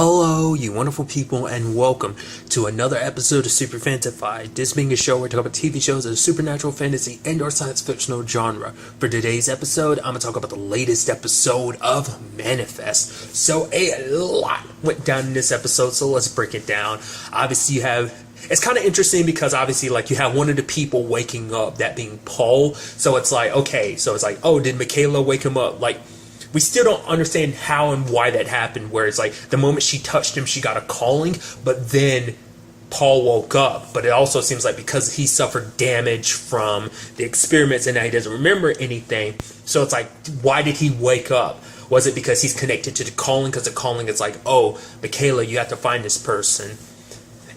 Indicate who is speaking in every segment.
Speaker 1: Hello, you wonderful people, and welcome to another episode of Super-Fanta-Fi. This being a show where we talk about TV shows of the supernatural, fantasy, and or science fictional genre. For today's episode, I'm going to talk about the latest episode of Manifest. So a lot went down in this episode, so let's break it down. Obviously, it's kind of interesting because obviously, you have one of the people waking up, that being Paul. So it's like, okay, oh, did Michaela wake him up? We still don't understand how and why that happened, where it's like the moment she touched him, she got a calling, but then Paul woke up. But it also seems like because he suffered damage from the experiments and now he doesn't remember anything. So it's like, why did he wake up? Was it because he's connected to the calling? Because the calling is like, oh, Michaela, you have to find this person.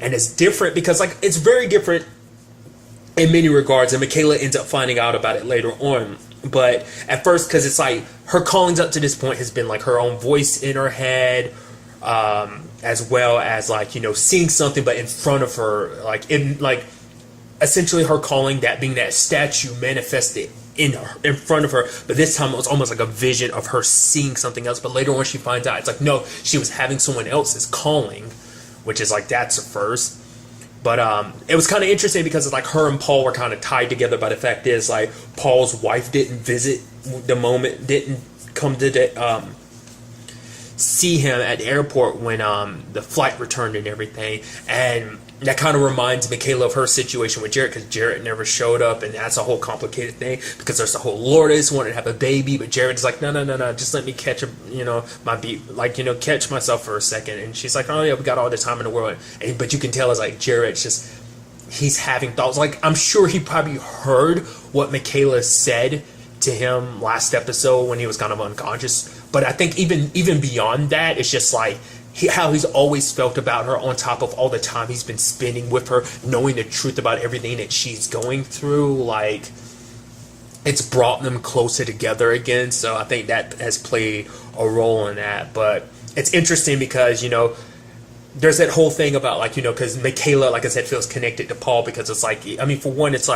Speaker 1: And it's different because it's very different in many regards. And Michaela ends up finding out about it later on. But at first, because it's like her callings up to this point has been her own voice in her head, as well as seeing something but in front of her, essentially her calling, that being that statue manifested in front of her. But this time it was almost like a vision of her seeing something else. But later on she finds out it's no, she was having someone else's calling, which is that's a first. But it was kind of interesting because her and Paul were kind of tied together by the fact is Paul's wife didn't visit didn't come to see him at the airport when the flight returned and everything. And that kind of reminds Michaela of her situation with Jarrett, because Jarrett never showed up, and that's a whole complicated thing because there's the whole Lourdes wanted to have a baby, but Jarrett's no, just let me catch my beat, catch myself for a second. And she's like, oh yeah, we got all the time in the world. But you can tell it's Jarrett's just, he's having thoughts. I'm sure he probably heard what Michaela said to him last episode when he was kind of unconscious. But I think even beyond that, it's just how he's always felt about her, on top of all the time he's been spending with her, knowing the truth about everything that she's going through. It's brought them closer together again. So I think that has played a role in that. But it's interesting because there's that whole thing about because Michaela, like I said, feels connected to Paul, because it's for one, it's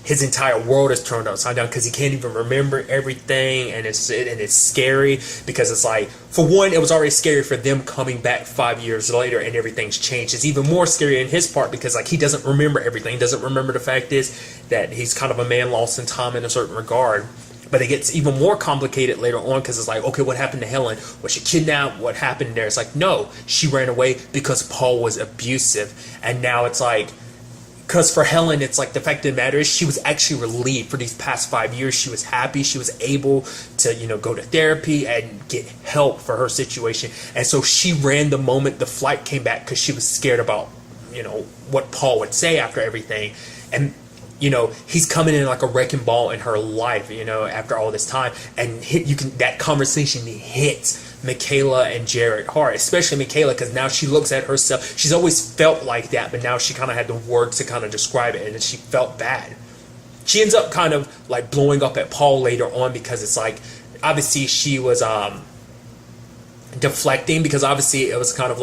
Speaker 1: his entire world is turned upside down because he can't even remember everything, and it's scary because it's for one, it was already scary for them coming back 5 years later and everything's changed. It's even more scary in his part because he doesn't remember everything. He doesn't remember the fact is that he's kind of a man lost in time in a certain regard. But it gets even more complicated later on because it's okay, what happened to Helen? Was she kidnapped? What happened there? It's no, she ran away because Paul was abusive. And now it's because for Helen, it's the fact of the matter is she was actually relieved for these past 5 years. She was happy. She was able to, go to therapy and get help for her situation. And so she ran the moment the flight came back because she was scared about, what Paul would say after everything. And, he's coming in like a wrecking ball in her life, after all this time. And that conversation hits Michaela and Jarrett hard, especially Michaela, because now she looks at herself. She's always felt like that, but now she kind of had the words to kind of describe it, and she felt bad. She ends up kind of blowing up at Paul later on because it's obviously she was deflecting, because obviously it was kind of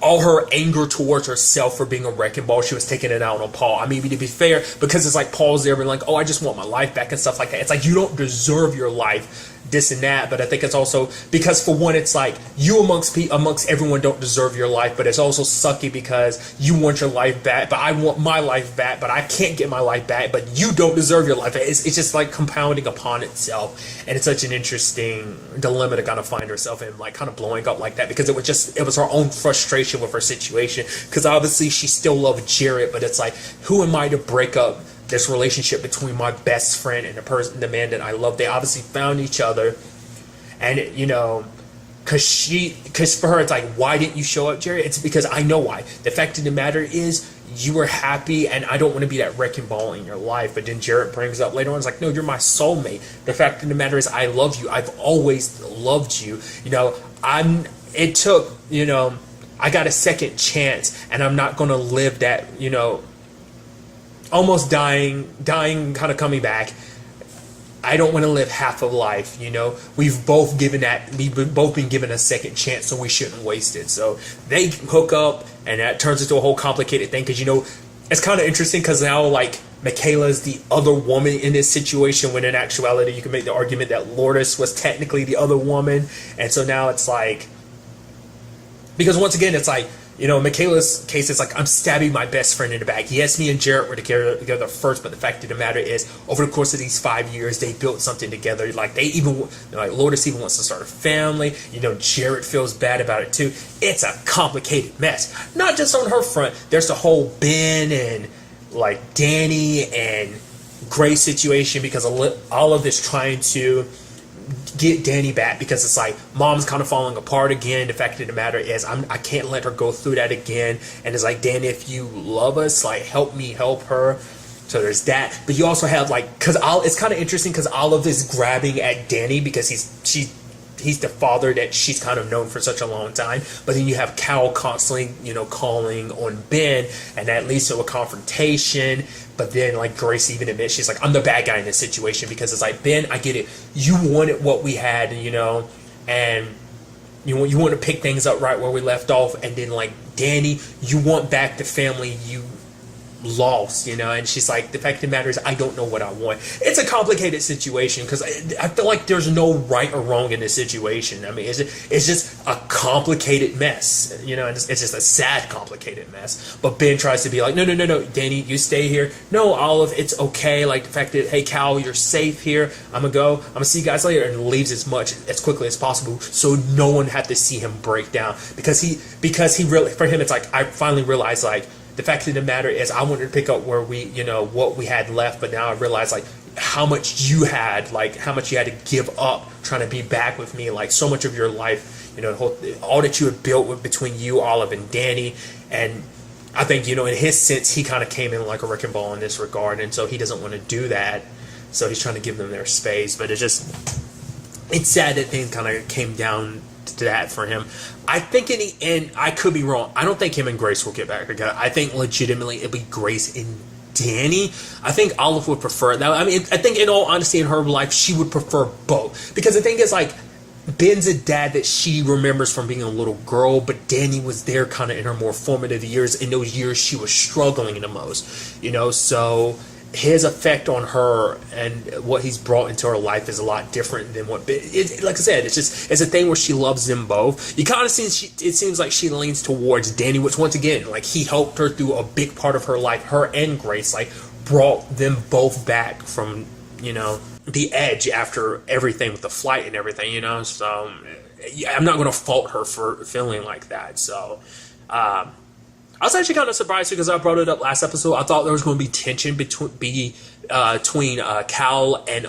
Speaker 1: all her anger towards herself for being a wrecking ball, she was taking it out on Paul. I mean, to be fair, because it's Paul's there being oh, I just want my life back and stuff like that. It's you don't deserve your life, this and that. But I think it's also because, for one, it's you amongst everyone don't deserve your life, but it's also sucky because you want your life back, but I want my life back, but I can't get my life back, but you don't deserve your life. It's just compounding upon itself, and it's such an interesting dilemma to kind of find herself in, kind of blowing up like that, because it was her own frustration with her situation, because obviously she still loved Jarrett, but it's who am I to break up this relationship between my best friend and the man that I love? They obviously found each other, and because for her it's why didn't you show up, Jerry? It's because I know why. The fact of the matter is you were happy, and I don't want to be that wrecking ball in your life. But then Jarrett brings up later on, it's no, you're my soulmate. The fact of the matter is I love you. I've always loved you. I got a second chance, and I'm not going to live that, almost dying, kind of coming back. I don't want to live half of life, We've both been given a second chance, so we shouldn't waste it. So they hook up, and that turns into a whole complicated thing, because, it's kind of interesting because now, Michaela's the other woman in this situation, when in actuality, you can make the argument that Lourdes was technically the other woman. And so now it's Because once again, it's like, you know, Michaela's case is like, I'm stabbing my best friend in the back. Yes, me and Jarrett were together first, but the fact of the matter is, over the course of these 5 years, they built something together. Like, they even, like, Lourdes even wants to start a family. You know, Jarrett feels bad about it too. It's a complicated mess. Not just on her front. There's the whole Ben and, like, Danny and Grace situation, because all of this trying to get Danny back, because it's like mom's kind of falling apart again. The fact of the matter is, I can't let her go through that again. And it's like, Danny, if you love us, like, help me help her. So there's that. But you also have, like, because it's kind of interesting because Olive is grabbing at Danny because he's the father that she's kind of known for such a long time. But then you have Cal constantly, you know, calling on Ben, and that leads to a confrontation. But then, like, Grace even admits, she's like, I'm the bad guy in this situation, because it's like, Ben, I get it. You wanted what we had, you know, and you want to pick things up right where we left off. And then, like, Danny, you want back the family you lost, you know. And she's like, the fact of the matter is, I don't know what I want. It's a complicated situation, because I feel like there's no right or wrong in this situation. I mean, it's just a complicated mess, you know. And it's just a sad, complicated mess. But Ben tries to be like, no, Danny, you stay here. No, Olive, it's okay. Like, the fact that, hey, Cal, you're safe here. I'm gonna see you guys later, and leaves as quickly as possible, so no one had to see him break down, because he really, for him, it's like, I finally realized, like, the fact of the matter is, I wanted to pick up where we, you know, what we had left, but now I realize, like, how much you had, like, how much you had to give up trying to be back with me, like, so much of your life, you know, all that you had built with, between you, Olive, and Danny. And I think, you know, in his sense, he kind of came in like a wrecking ball in this regard, and so he doesn't want to do that, so he's trying to give them their space. But it's sad that things kind of came down to that for him. I think in the end, I could be wrong, I don't think him and Grace will get back together. I think legitimately it'll be Grace and Danny. I think Olive would prefer that. I mean, I think in all honesty, in her life, she would prefer both, because the thing is, like, Ben's a dad that she remembers from being a little girl, but Danny was there kind of in her more formative years. In those years, she was struggling the most, you know. So his effect on her and what he's brought into her life is a lot different than what Ben. Like I said, it's a thing where she loves them both. You kind of see it seems like she leans towards Danny, which, once again, like, he helped her through a big part of her life. Her and Grace, like, brought them both back from, you know, the edge after everything with the flight and everything, you know. So I'm not going to fault her for feeling like that. So I was actually kind of surprised, because I brought it up last episode. I thought there was going to be tension between Cal and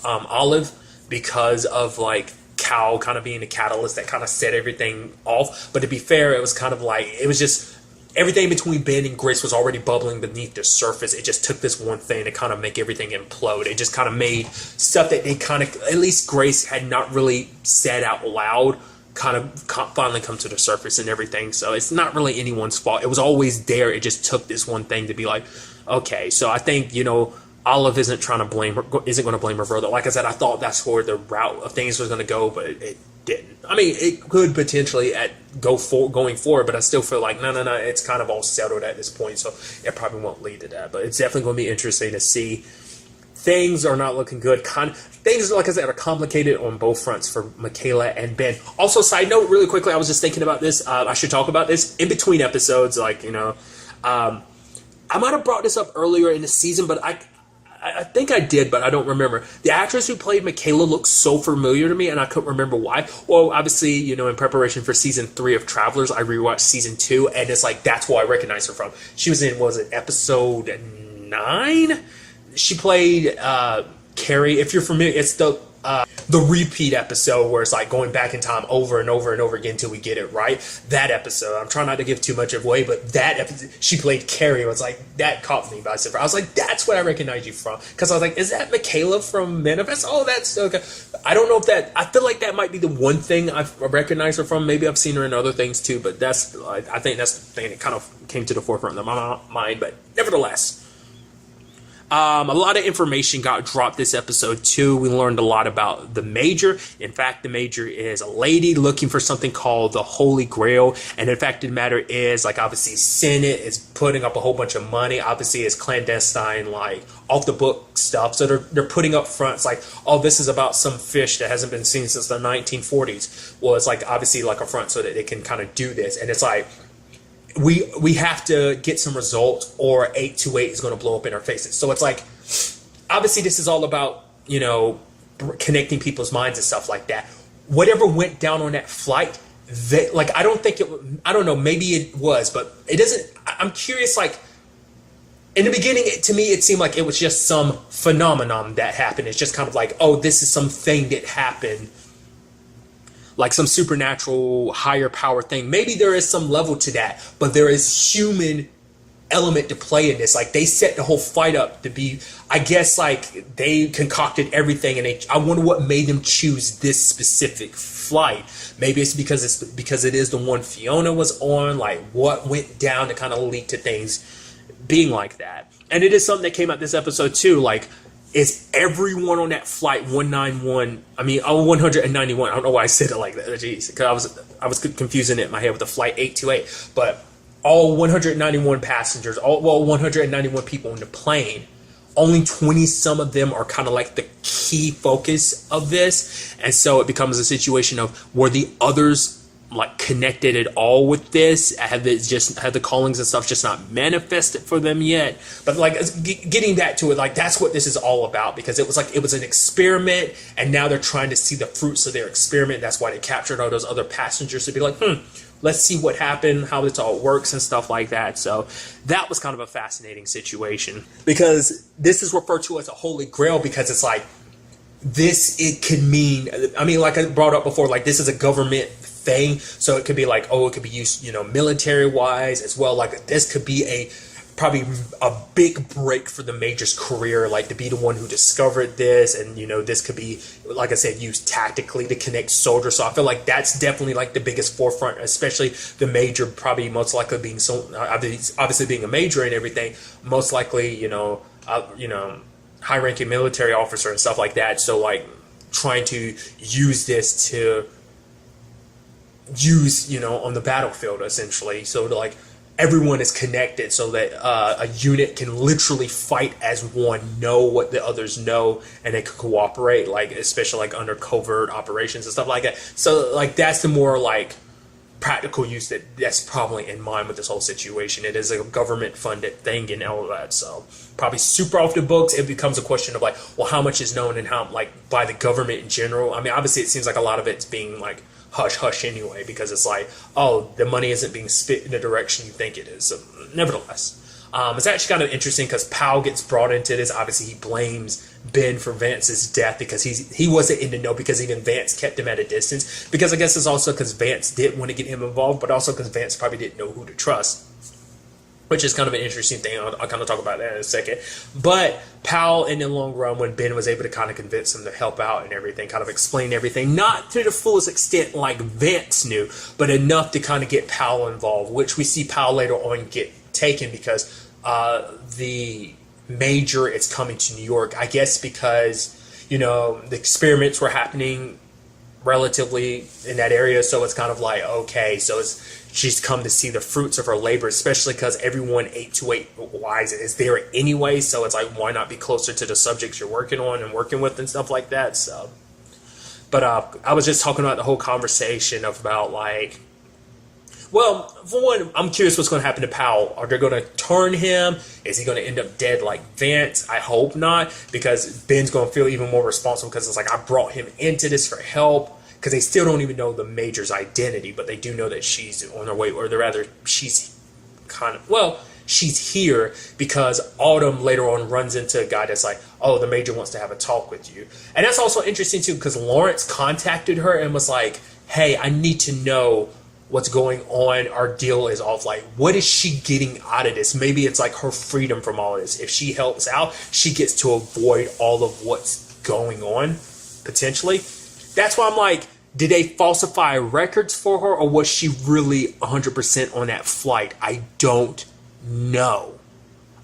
Speaker 1: Olive, because of, like, Cal kind of being the catalyst that kind of set everything off. But to be fair, it was kind of like, it was just everything between Ben and Grace was already bubbling beneath the surface. It just took this one thing to kind of make everything implode. It just kind of made stuff that they kind of, at least Grace had not really said out loud, kind of finally come to the surface and everything. So it's not really anyone's fault. It was always there. It just took this one thing to be like, okay. So I think, you know, Olive isn't going to blame her further. Like I said, I thought that's where the route of things was going to go, but it didn't. I mean, it could potentially going forward, but I still feel like no, it's kind of all settled at this point, so it probably won't lead to that. But it's definitely going to be interesting to see. Things are not looking good. Things, like I said, are complicated on both fronts for Michaela and Ben. Also, side note, really quickly, I was just thinking about this. I should talk about this in between episodes. Like, you know, I might have brought this up earlier in the season, but I think I did, but I don't remember. The actress who played Michaela looks so familiar to me, and I couldn't remember why. Well, obviously, you know, in preparation for season 3 of Travelers, I rewatched season 2, and it's like, that's where I recognize her from. She was in, was it episode 9? She played Carrie. If you're familiar, it's the repeat episode where it's like going back in time over and over and over again till we get it right. That episode, I'm trying not to give too much away, but that episode, she played Carrie. It was like, that caught me by surprise. I was like, that's what I recognize you from. Because I was like, is that Michaela from Manifest? Oh, that's okay. I don't know if that, I feel like that might be the one thing I recognize her from. Maybe I've seen her in other things too, but that's, I think that's the thing that kind of came to the forefront of my mind. But nevertheless, A lot of information got dropped this episode too. We learned a lot about the Major. In fact, the Major is a lady looking for something called the Holy Grail. And in fact, the matter is, like, obviously Senate is putting up a whole bunch of money. Obviously, it's clandestine, like, off the book stuff. So they're putting up fronts like, oh, this is about some fish that hasn't been seen since the 1940s. Well, it's like obviously like a front so that they can kind of do this. And it's like, we have to get some results or 828 is going to blow up in our faces. So it's like, obviously this is all about, you know, connecting people's minds and stuff like that. Whatever went down on that flight, like, I don't think I don't know, maybe it was, but it doesn't, I'm curious, like, in the beginning, to me, it seemed like it was just some phenomenon that happened. It's just kind of like, oh, this is something that happened, like some supernatural higher power thing. Maybe there is some level to that, but there is human element to play in this. Like, they set the whole fight up to be, I guess, like, they concocted everything, and I wonder what made them choose this specific flight. Maybe it's because it is the one Fiona was on. Like, what went down to kind of lead to things being like that. And it is something that came out this episode too. Like, is everyone on that flight 191? I mean, 191. I don't know why I said it like that. Jeez, because I was confusing it in my head with the flight 828. But all 191 passengers, 191 people on the plane, only 20 some of them are kind of like the key focus of this. And so it becomes a situation of, were the others like connected at all with this? Have the callings and stuff just not manifested for them yet? But like, getting back to it, like, that's what this is all about, because it was an experiment, and now they're trying to see the fruits of their experiment. That's why they captured all those other passengers to be like, let's see what happened, how this all works and stuff like that. So that was kind of a fascinating situation, because this is referred to as a Holy Grail, because it's like, it could mean, I mean, like I brought up before, like, this is a government thing, so it could be like, oh, it could be used, you know, military wise as well. Like, this could be probably a big break for the Major's career, like, to be the one who discovered this. And, you know, this could be, like I said, used tactically to connect soldiers. So I feel like that's definitely like the biggest forefront, especially the Major probably most likely being so obviously being a Major and everything, most likely, you know, high-ranking military officer and stuff like that. So, like, trying to use this to use, you know, on the battlefield, essentially. So, like, everyone is connected so that a unit can literally fight as one, know what the others know, and they can cooperate, like, especially, like, under covert operations and stuff like that. So, like, that's the more, like, practical use that's probably in mind with this whole situation. It is a government-funded thing and all of that, so probably super off the books. It becomes a question of, like, well, how much is known and how, like, by the government in general. I mean, obviously, it seems like a lot of it's being, like, hush-hush anyway, because it's like, oh, the money isn't being spent in the direction you think it is. So, nevertheless, it's actually kind of interesting because Powell gets brought into this. Obviously, he blames Ben for Vance's death because he wasn't in the know, because even Vance kept him at a distance. Because I guess it's also because Vance didn't want to get him involved, but also because Vance probably didn't know who to trust, which is kind of an interesting thing. I'll kind of talk about that in a second. But Powell, in the long run, when Ben was able to kind of convince him to help out and everything, kind of explain everything, not to the fullest extent like Vance knew, but enough to kind of get Powell involved, which we see Powell later on get taken because the Major is coming to New York, I guess because, you know, the experiments were happening relatively in that area. So it's kind of like, okay, so she's come to see the fruits of her labor, especially because everyone 828 wise is there anyway. So it's like, why not be closer to the subjects you're working on and working with and stuff like that. So, but I was just talking about the whole conversation about, like, well, for one, I'm curious what's going to happen to Powell. Are they going to turn him? Is he going to end up dead like Vance? I hope not, because Ben's going to feel even more responsible, because it's like, I brought him into this for help, because they still don't even know the Major's identity, but they do know that she's on her way, or rather, she's she's here, because Autumn later on runs into a guy that's like, oh, the Major wants to have a talk with you. And that's also interesting too, because Lawrence contacted her and was like, hey, I need to know what's going on. Our deal is off. Like, what is she getting out of this? Maybe it's like her freedom from all of this. If she helps out, she gets to avoid all of what's going on, potentially. That's why I'm like, did they falsify records for her, or was she really 100% on that flight? I don't know.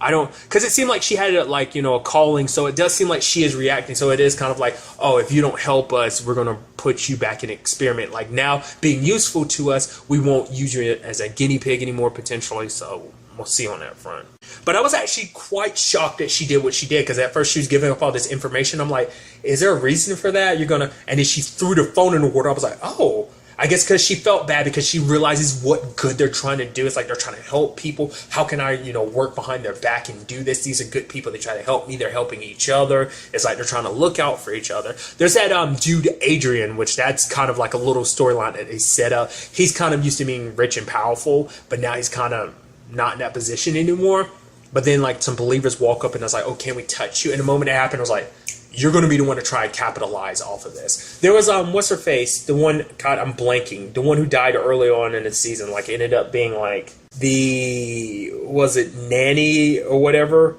Speaker 1: I don't, because it seemed like she had like, a calling, so it does seem like she is reacting. So it is kind of like, oh, if you don't help us, we're going to put you back in experiment. Like, now being useful to us, we won't use you as a guinea pig anymore potentially. So we'll see on that front. But I was actually quite shocked that she did what she did, because at first she was giving up all this information. I'm like, is there a reason for that? And then she threw the phone in the water. I was like, oh, I guess because she felt bad, because she realizes what good they're trying to do. It's like they're trying to help people. How can I, work behind their back and do this? These are good people. They try to help me. They're helping each other. It's like they're trying to look out for each other. There's that dude Adrian, which that's kind of like a little storyline that they set up. He's kind of used to being rich and powerful, but now he's kind of not in that position anymore. But then like some believers walk up and I was like, oh, can we touch you? And the moment it happened, I was like, you're going to be the one to try and capitalize off of this. There was, what's her face? The one, God, I'm blanking. The one who died early on in the season, like ended up being like was it nanny or whatever?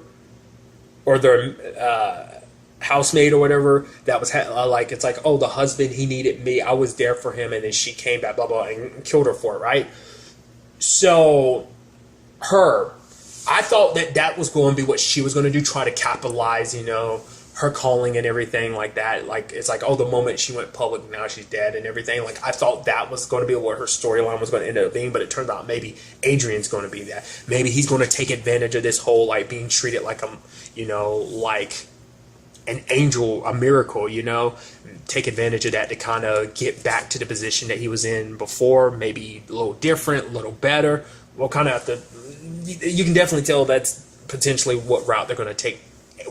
Speaker 1: Or their housemaid or whatever that was like, it's like, oh, the husband, he needed me. I was there for him. And then she came back, blah, blah, and killed her for it, right? So I thought that was going to be what she was going to do, try to capitalize, her calling and everything like that. Like, it's like, oh, the moment she went public, now she's dead and everything. Like, I thought that was going to be what her storyline was going to end up being, but it turns out maybe Adrian's going to be that. Maybe he's going to take advantage of this whole, like, being treated like like an angel, a miracle, take advantage of that to kind of get back to the position that he was in before, maybe a little different, a little better. We'll kind of have to, you can definitely tell that's potentially what route they're going to take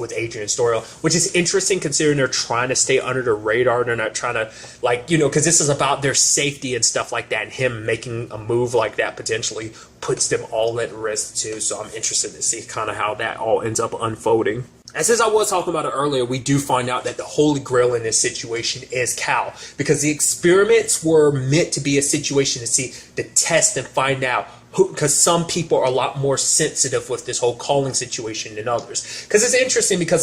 Speaker 1: with Adrian's story, which is interesting considering they're trying to stay under the radar. They're not trying to, like, because this is about their safety and stuff like that, and him making a move like that potentially puts them all at risk too. So I'm interested to see kind of how that all ends up unfolding. And since I was talking about it earlier, we do find out that the holy grail in this situation is Cal, because the experiments were meant to be a situation to test and find out because some people are a lot more sensitive with this whole calling situation than others. Because it's interesting because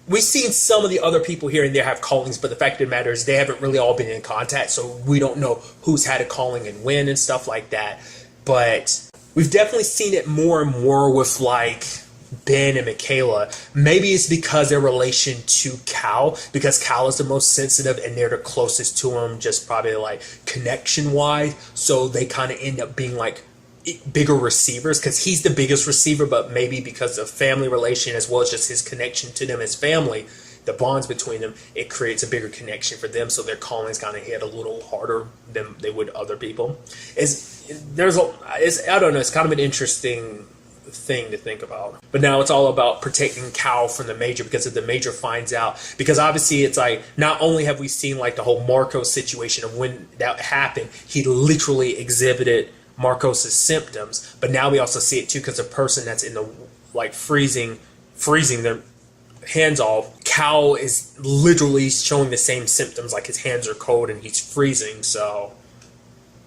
Speaker 1: we've seen some of the other people here and there have callings, but the fact of the matter is they haven't really all been in contact, so we don't know who's had a calling and when and stuff like that. But we've definitely seen it more and more with like Ben and Michaela. Maybe it's because their relation to Cal, because Cal is the most sensitive and they're the closest to him, just probably like connection wise, so they kind of end up being like bigger receivers because he's the biggest receiver, but maybe because of family relation as well as just his connection to them as family, the bonds between them, it creates a bigger connection for them, so their callings kind of hit a little harder than they would other people. I don't know, it's kind of an interesting thing to think about. But now it's all about protecting Cal from the Major, because if the Major finds out, because obviously it's like, not only have we seen like the whole Marcos situation of when that happened, he literally exhibited Marcos's symptoms, but now we also see it too because the person that's in the like freezing their hands off, Cal is literally showing the same symptoms, like his hands are cold and he's freezing. So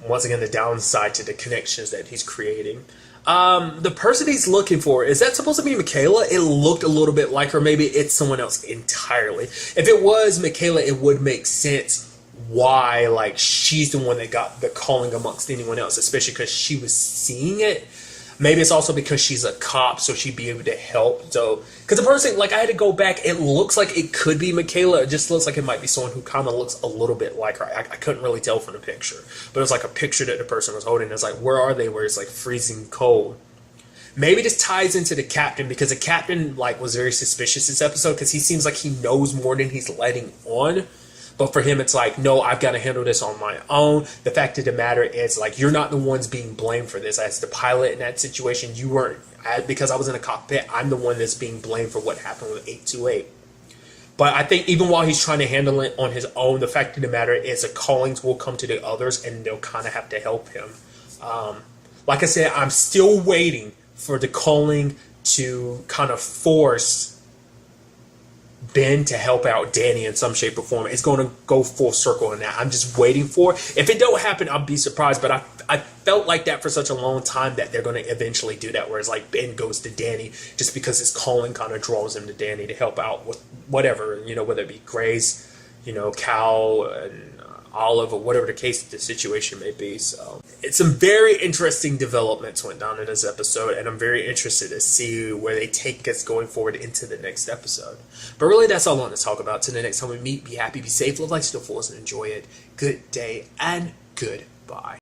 Speaker 1: once again, the downside to the connections that he's creating. The person he's looking for, is that supposed to be Michaela? It looked a little bit like her. Maybe it's someone else entirely. If it was Michaela, it would make sense why like she's the one that got the calling amongst anyone else, especially because she was seeing it. Maybe it's also because she's a cop, so she'd be able to help. So, because the person, like, I had to go back, it looks like it could be Michaela. It just looks like it might be someone who kind of looks a little bit like her. I couldn't really tell from the picture. But it was like a picture that the person was holding. It's like, where are they? Where it's like freezing cold. Maybe this ties into the captain, because the captain, like, was very suspicious this episode, because he seems like he knows more than he's letting on. But for him, it's like, no, I've got to handle this on my own. The fact of the matter is, like, you're not the ones being blamed for this. As the pilot in that situation, you weren't, because I was in a cockpit, I'm the one that's being blamed for what happened with 828. But I think even while he's trying to handle it on his own, the fact of the matter is the callings will come to the others and they'll kind of have to help him. Like I said, I'm still waiting for the calling to kind of force Ben to help out Danny in some shape or form. It's going to go full circle in that. I'm just waiting for it. If it don't happen, I'll be surprised. But I felt like that for such a long time that they're going to eventually do that, where it's like Ben goes to Danny just because his calling kind of draws him to Danny to help out with whatever, whether it be Grace, Cal, and Olive, or whatever the case, the situation may be. So it's some very interesting developments went down in this episode, and I'm very interested to see where they take us going forward into the next episode. But really, that's all I want to talk about. Till the next time we meet, be happy, be safe, live life to the fullest, and enjoy it. Good day and goodbye.